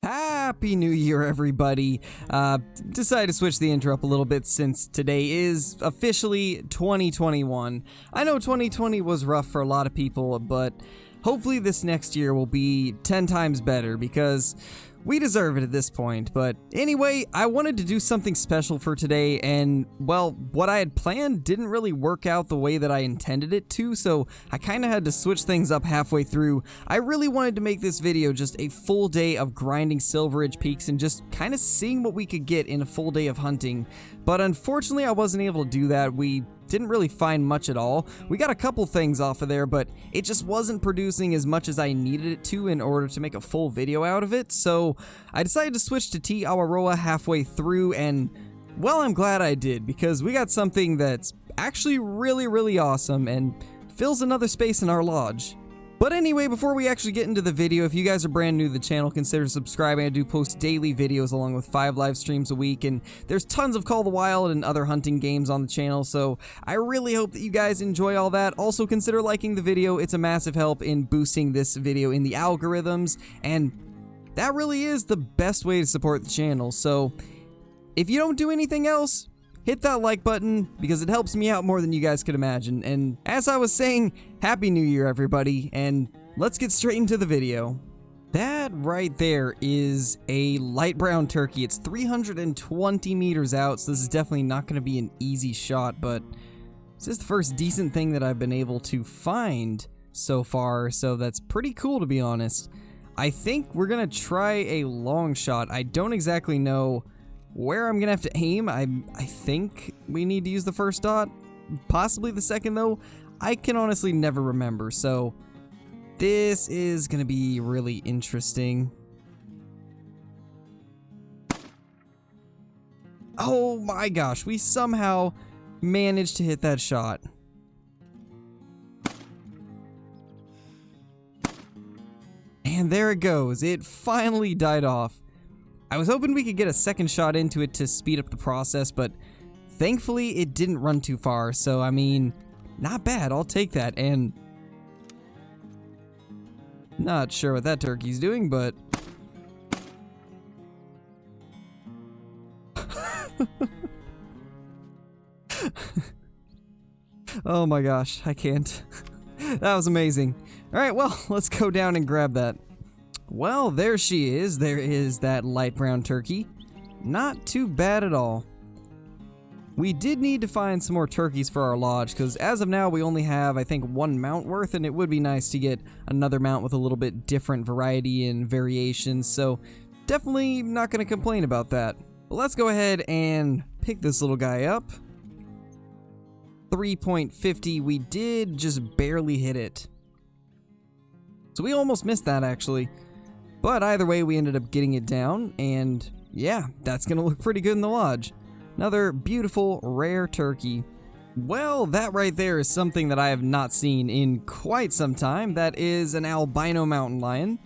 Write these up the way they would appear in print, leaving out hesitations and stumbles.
Happy New Year, everybody. Decided to switch the intro up a little bit since today is officially 2021. I know 2020 was rough for a lot of people, but hopefully this next year will be 10 times better because we deserve it at this point. But anyway, I wanted to do something special for today, and well, what I had planned didn't really work out the way that I intended it to, so I kind of had to switch things up halfway through. I really wanted to make this video just a full day of grinding Silver Ridge Peaks and just kind of seeing what we could get in a full day of hunting, but unfortunately I wasn't able to do that. We didn't really find much at all. We got a couple things off of there, but it just wasn't producing as much as I needed it to in order to make a full video out of it, so I decided to switch to Te Awaroa halfway through, and well, I'm glad I did, because we got something that's actually really awesome and fills another space in our lodge. But anyway, before we actually get into the video, if you guys are brand new to the channel, consider subscribing. I do post daily videos along with 5 live streams a week, and there's tons of Call of the Wild and other hunting games on the channel, so I really hope that you guys enjoy all that. Also, consider liking the video. It's a massive help in boosting this video in the algorithms, and that really is the best way to support the channel. So if you don't do anything else, hit that like button because it helps me out more than you guys could imagine. And as I was saying, Happy New Year, everybody, and let's get straight into the video. That right there is a light brown turkey. It's 320 meters out, so this is definitely not going to be an easy shot, but this is the first decent thing that I've been able to find so far, so that's pretty cool, to be honest. I think we're going to try a long shot. I don't exactly know where I'm gonna have to aim. I think we need to use the first dot, possibly the second though. I can honestly never remember, so this is gonna be really interesting. Oh my gosh, we somehow managed to hit that shot. And there it goes, it finally died off. I was hoping we could get a second shot into it to speed up the process, but thankfully it didn't run too far, so I mean, not bad, I'll take that. And not sure what that turkey's doing, but oh my gosh, I can't. That was amazing. Alright, well, let's go down and grab that. Well, there she is. There is that light brown turkey. Not too bad at all. We did need to find some more turkeys for our lodge, because as of now we only have, I think, 1 mount worth, and it would be nice to get another mount with a little bit different variety and variations, so definitely not going to complain about that. But let's go ahead and pick this little guy up. 3.50, we did just barely hit it. So we almost missed that, actually. But either way, we ended up getting it down, and yeah, that's gonna look pretty good in the lodge. Another beautiful, rare turkey. Well, that right there is something that I have not seen in quite some time. That is an albino mountain lion.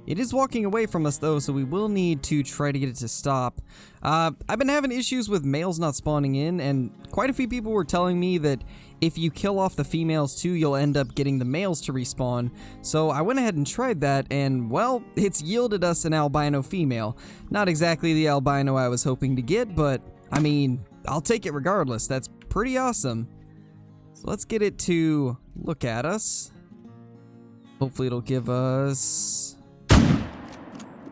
It is walking away from us though, so we will need to try to get it to stop. I've been having issues with males not spawning in, and quite a few people were telling me that if you kill off the females too, you'll end up getting the males to respawn. So I went ahead and tried that, and well, it's yielded us an albino female. Not exactly the albino I was hoping to get, but I mean, I'll take it regardless. That's pretty awesome. So let's get it to look at us. Hopefully it'll give us...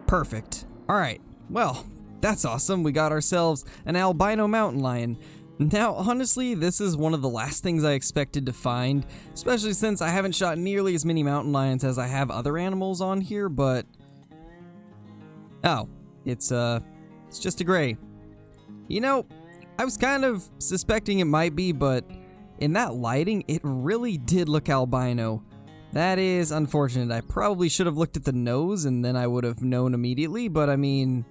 Perfect. Alright, well, that's awesome. We got ourselves an albino mountain lion. Now, honestly, this is one of the last things I expected to find, especially since I haven't shot nearly as many mountain lions as I have other animals on here, but... Oh, it's just a gray. You know, I was kind of suspecting it might be, but in that lighting, it really did look albino. That is unfortunate. I probably should have looked at the nose, and then I would have known immediately, but I mean,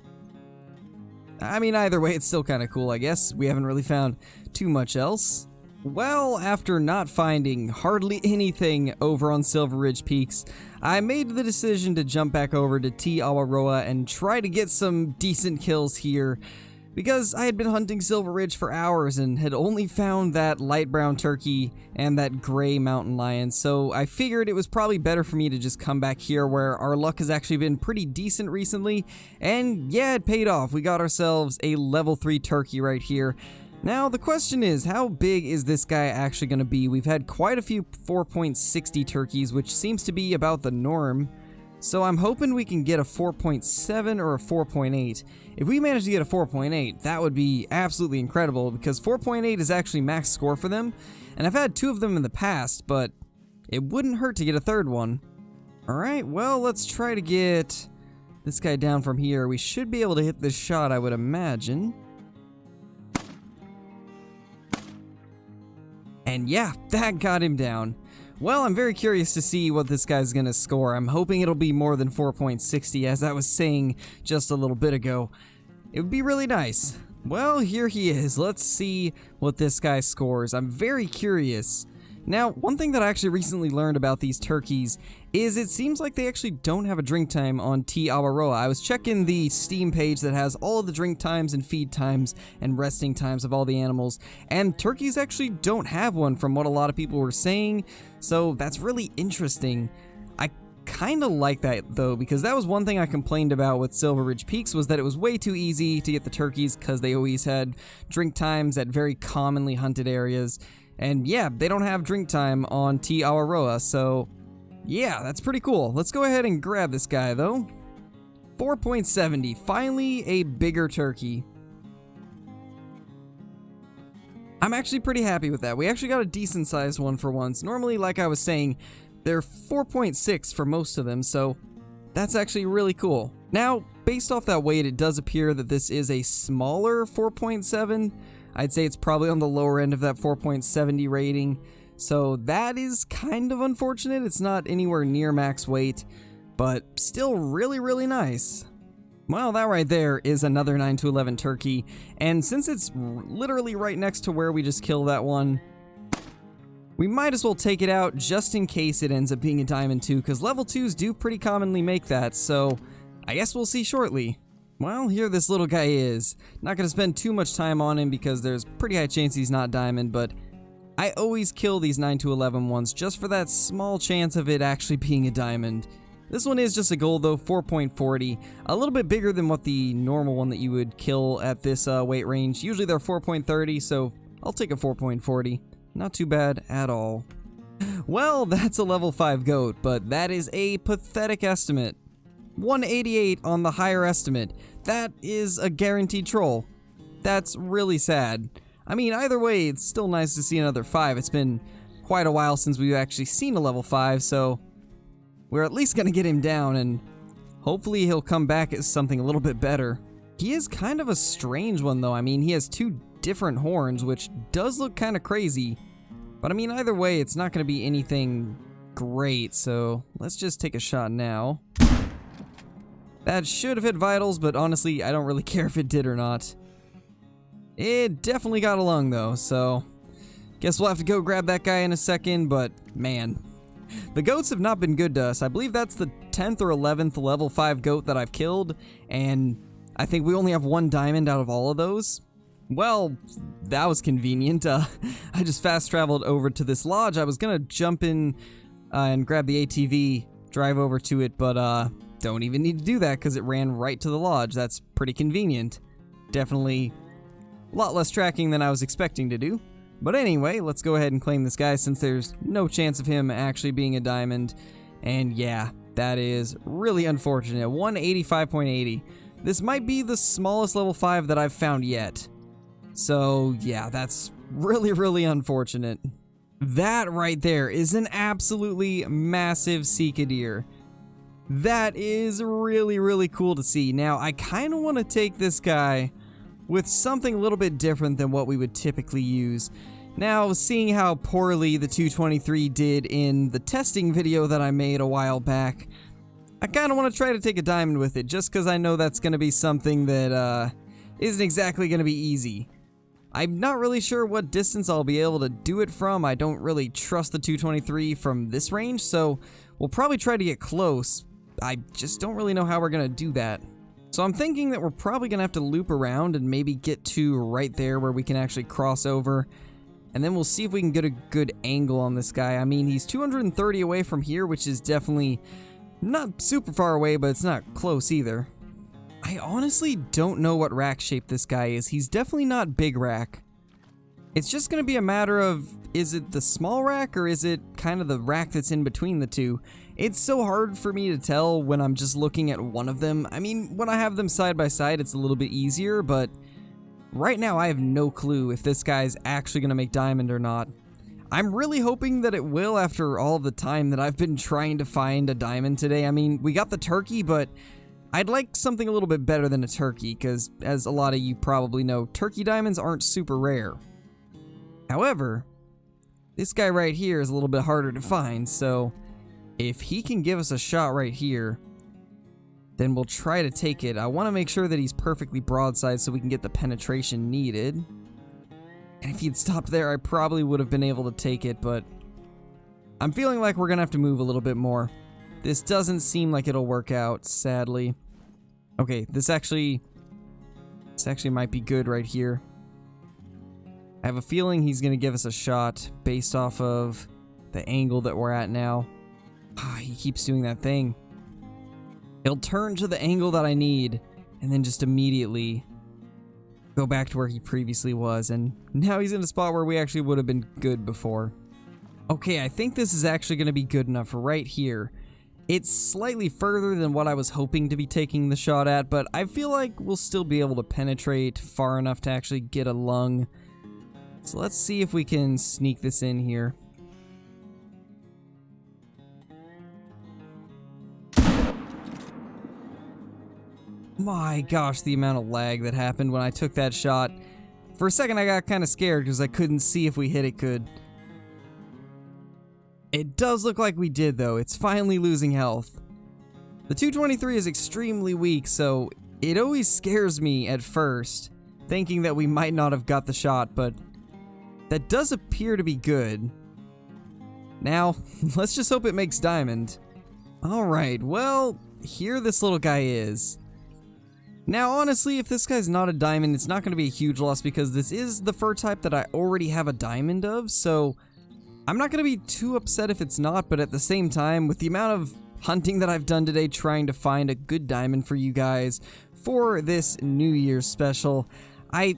either way, it's still kind of cool, I guess. We haven't really found too much else. Well, after not finding hardly anything over on Silver Ridge Peaks, I made the decision to jump back over to Te Awaroa and try to get some decent kills here. because I had been hunting Silver Ridge for hours and had only found that light brown turkey and that gray mountain lion, so I figured it was probably better for me to just come back here where our luck has actually been pretty decent recently, and yeah, it paid off. We got ourselves a level 3 turkey right here. Now, the question is, how big is this guy actually going to be? We've had quite a few 4.60 turkeys, which seems to be about the norm. So I'm hoping we can get a 4.7 or a 4.8. If we manage to get a 4.8, that would be absolutely incredible, because 4.8 is actually max score for them, and I've had 2 of them in the past, but it wouldn't hurt to get a 3rd one. Alright, well, let's try to get this guy down from here. We should be able to hit this shot, I would imagine. And yeah, that got him down. Well, I'm very curious to see what this guy's gonna score. I'm hoping it'll be more than 4.60, as I was saying just a little bit ago. It would be really nice. Well, here he is. Let's see what this guy scores. I'm very curious. Now, one thing that I actually recently learned about these turkeys is it seems like they actually don't have a drink time on Te Awaroa. I was checking the Steam page that has all of the drink times and feed times and resting times of all the animals, and turkeys actually don't have one from what a lot of people were saying, so that's really interesting. I kind of like that though, because that was one thing I complained about with Silver Ridge Peaks, was that it was way too easy to get the turkeys because they always had drink times at very commonly hunted areas. And yeah, they don't have drink time on Te Awaroa, so yeah, that's pretty cool. Let's go ahead and grab this guy though. 4.70, finally a bigger turkey. I'm actually pretty happy with that. We actually got a decent sized one for once. Normally, like I was saying, they're 4.6 for most of them, so that's actually really cool. Now, based off that weight, it does appear that this is a smaller 4.7. I'd say it's probably on the lower end of that 4.70 rating, so that is kind of unfortunate. It's not anywhere near max weight, but still really, really nice. Well, that right there is another 9 to 11 turkey, and since it's literally right next to where we just killed that one, we might as well take it out just in case it ends up being a diamond 2, because level 2s do pretty commonly make that, so I guess we'll see shortly. Well, here this little guy is. Not going to spend too much time on him because there's pretty high chance he's not diamond, but I always kill these 9 to 11 ones just for that small chance of it actually being a diamond. This one is just a gold though, 4.40, a little bit bigger than what the normal one that you would kill at this weight range. Usually they're 4.30, so I'll take a 4.40. Not too bad at all. Well, that's a level 5 goat, but that is a pathetic estimate. 188 on the higher estimate. That is a guaranteed troll. That's really sad. I mean, either way, it's still nice to see another 5. It's been quite a while since we've actually seen a level 5, so we're at least gonna get him down, and hopefully he'll come back as something a little bit better. He is kind of a strange one, though. I mean, he has 2 different horns, which does look kind of crazy. But I mean, either way, it's not gonna be anything great, so let's just take a shot now. That should have hit vitals, but honestly, I don't really care if it did or not. It definitely got a lung though, so guess we'll have to go grab that guy in a second, but man, the goats have not been good to us. I believe that's the 10th or 11th level 5 goat that I've killed, and I think we only have 1 diamond out of all of those. Well, that was convenient. I just fast traveled over to this lodge. I was gonna jump in and grab the ATV, drive over to it, but don't even need to do that because it ran right to the lodge. That's pretty convenient. Definitely a lot less tracking than I was expecting to do. But anyway, let's go ahead and claim this guy since there's no chance of him actually being a diamond. And yeah, that is really unfortunate. 185.80. This might be the smallest level 5 that I've found yet. So yeah, that's really, really unfortunate. That right there is an absolutely massive Sika Deer. That is really, really cool to see. Now, I kind of want to take this guy with something a little bit different than what we would typically use. Now, seeing how poorly the 223 did in the testing video that I made a while back, I kind of want to try to take a diamond with it, just because I know that's going to be something that isn't exactly going to be easy. I'm not really sure what distance I'll be able to do it from. I don't really trust the 223 from this range, so we'll probably try to get close. I just don't really know how we're going to do that. So I'm thinking that we're probably going to have to loop around and maybe get to right there where we can actually cross over. And then we'll see if we can get a good angle on this guy. I mean, he's 230 away from here, which is definitely not super far away, but it's not close either. I honestly don't know what rack shape this guy is. He's definitely not big rack. It's just going to be a matter of, is it the small rack or is it kind of the rack that's in between the two? It's so hard for me to tell when I'm just looking at one of them. I mean, when I have them side by side, it's a little bit easier, but right now I have no clue if this guy's actually going to make diamond or not. I'm really hoping that it will after all of the time that I've been trying to find a diamond today. I mean, we got the turkey, but I'd like something a little bit better than a turkey, because as a lot of you probably know, turkey diamonds aren't super rare. However, this guy right here is a little bit harder to find, so if he can give us a shot right here, then we'll try to take it. I want to make sure that he's perfectly broadside so we can get the penetration needed. And if he'd stopped there, I probably would have been able to take it, but I'm feeling like we're going to have to move a little bit more. This doesn't seem like it'll work out, sadly. Okay, this actually might be good right here. I have a feeling he's going to give us a shot based off of the angle that we're at now. He keeps doing that thing. He'll turn to the angle that I need and then just immediately go back to where he previously was, and now he's in a spot where we actually would have been good before. Okay, I think this is actually going to be good enough right here. It's slightly further than what I was hoping to be taking the shot at, but I feel like we'll still be able to penetrate far enough to actually get a lung. So let's see if we can sneak this in here. My gosh, the amount of lag that happened when I took that shot. For a second I got kind of scared because I couldn't see if we hit it good. It does look like we did though. It's finally losing health. The 223 is extremely weak, so it always scares me at first, thinking that we might not have got the shot, but that does appear to be good. Now, let's just hope it makes diamond. Alright, well, here this little guy is. Now, honestly, if this guy's not a diamond, it's not going to be a huge loss because this is the fur type that I already have a diamond of, so I'm not going to be too upset if it's not, but at the same time, with the amount of hunting that I've done today trying to find a good diamond for you guys for this New Year's special, I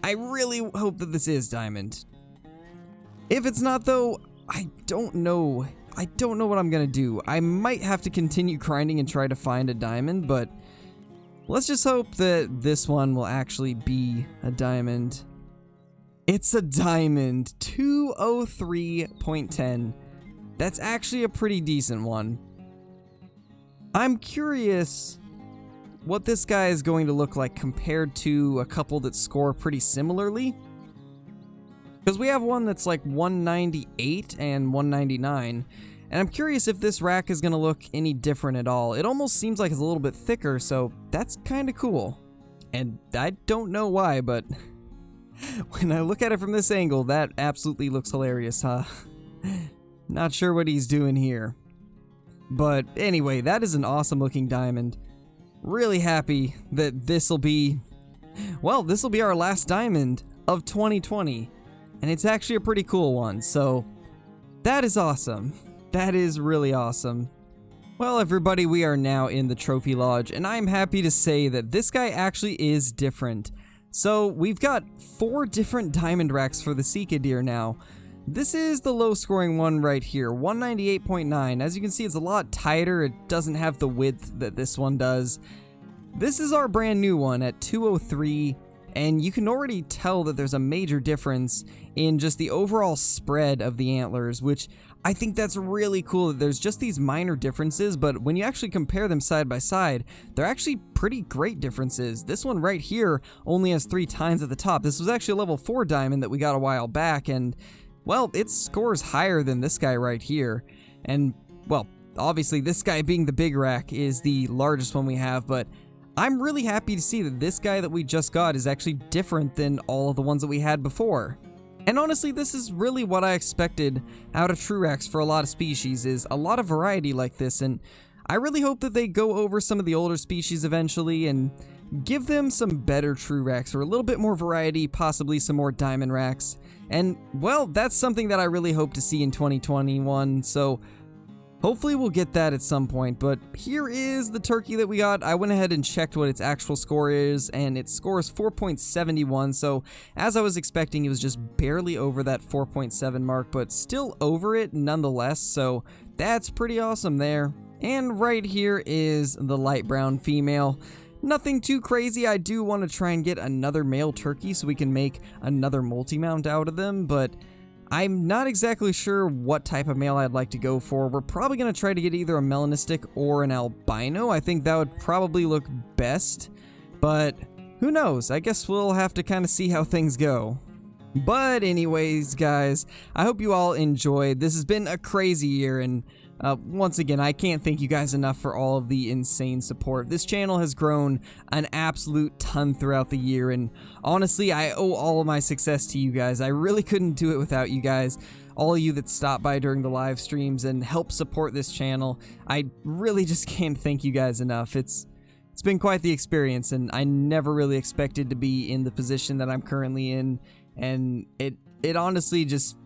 really hope that this is diamond. If it's not though, I don't know what I'm going to do. I might have to continue grinding and try to find a diamond, but let's just hope that this one will actually be a diamond. It's a diamond, 203.10. That's actually a pretty decent one. I'm curious what this guy is going to look like compared to a couple that score pretty similarly. Because we have one that's like 198 and 199. And I'm curious if this rack is going to look any different at all. It almost seems like it's a little bit thicker, so that's kind of cool. And I don't know why, but when I look at it from this angle, that absolutely looks hilarious, huh? Not sure what he's doing here. But anyway, that is an awesome looking diamond. Really happy that this'll be our last diamond of 2020. And it's actually a pretty cool one, so that is awesome. That is really awesome. Well, everybody, we are now in the Trophy Lodge, and I'm happy to say that this guy actually is different. So, we've got 4 different diamond racks for the Sika Deer now. This is the low-scoring one right here, 198.9. As you can see, it's a lot tighter. It doesn't have the width that this one does. This is our brand new one at 203, and you can already tell that there's a major difference in just the overall spread of the antlers, which I think that's really cool that there's just these minor differences, but when you actually compare them side by side, they're actually pretty great differences. This one right here only has 3 tines at the top. This was actually a level 4 diamond that we got a while back, and well, it scores higher than this guy right here. And well, obviously this guy being the big rack is the largest one we have, but I'm really happy to see that this guy that we just got is actually different than all of the ones that we had before. And honestly, this is really what I expected out of true racks for a lot of species, is a lot of variety like this, and I really hope that they go over some of the older species eventually and give them some better true racks or a little bit more variety, possibly some more diamond racks. And, well, that's something that I really hope to see in 2021, so hopefully we'll get that at some point. But here is the turkey that we got. I went ahead and checked what its actual score is, and its score is 4.71, so as I was expecting, it was just barely over that 4.7 mark, but still over it nonetheless, so that's pretty awesome there. And right here is the light brown female. Nothing too crazy. I do want to try and get another male turkey so we can make another multi-mount out of them, but I'm not exactly sure what type of male I'd like to go for. We're probably going to try to get either a melanistic or an albino. I think that would probably look best, but who knows? I guess we'll have to kind of see how things go. But anyways, guys, I hope you all enjoyed. This has been a crazy year, and once again, I can't thank you guys enough for all of the insane support. This channel has grown an absolute ton throughout the year, and honestly, I owe all of my success to you guys. I really couldn't do it without you guys. All of you that stop by during the live streams and help support this channel. I really just can't thank you guys enough. It's been quite the experience, and I never really expected to be in the position that I'm currently in, and it honestly just...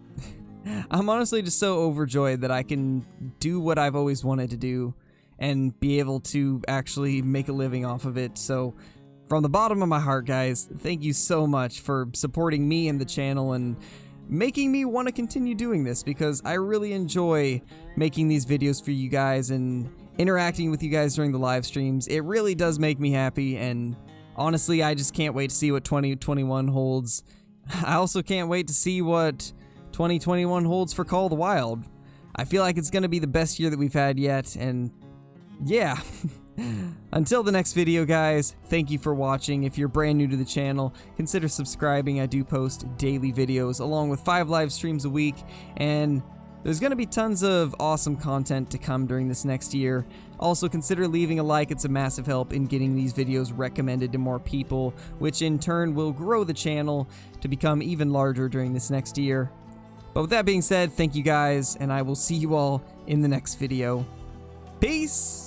I'm honestly just so overjoyed that I can do what I've always wanted to do and be able to actually make a living off of it. So from the bottom of my heart, guys, thank you so much for supporting me and the channel and making me want to continue doing this, because I really enjoy making these videos for you guys and interacting with you guys during the live streams. It really does make me happy, and honestly, I just can't wait to see what 2021 holds. I also can't wait to see what 2021 holds for Call of the Wild. I feel like it's going to be the best year that we've had yet, and yeah. Until the next video, guys, thank you for watching. If you're brand new to the channel, consider subscribing. I do post daily videos along with 5 live streams a week, and there's going to be tons of awesome content to come during this next year. Also, consider leaving a like. It's a massive help in getting these videos recommended to more people, which in turn will grow the channel to become even larger during this next year. But with that being said, thank you guys, and I will see you all in the next video. Peace!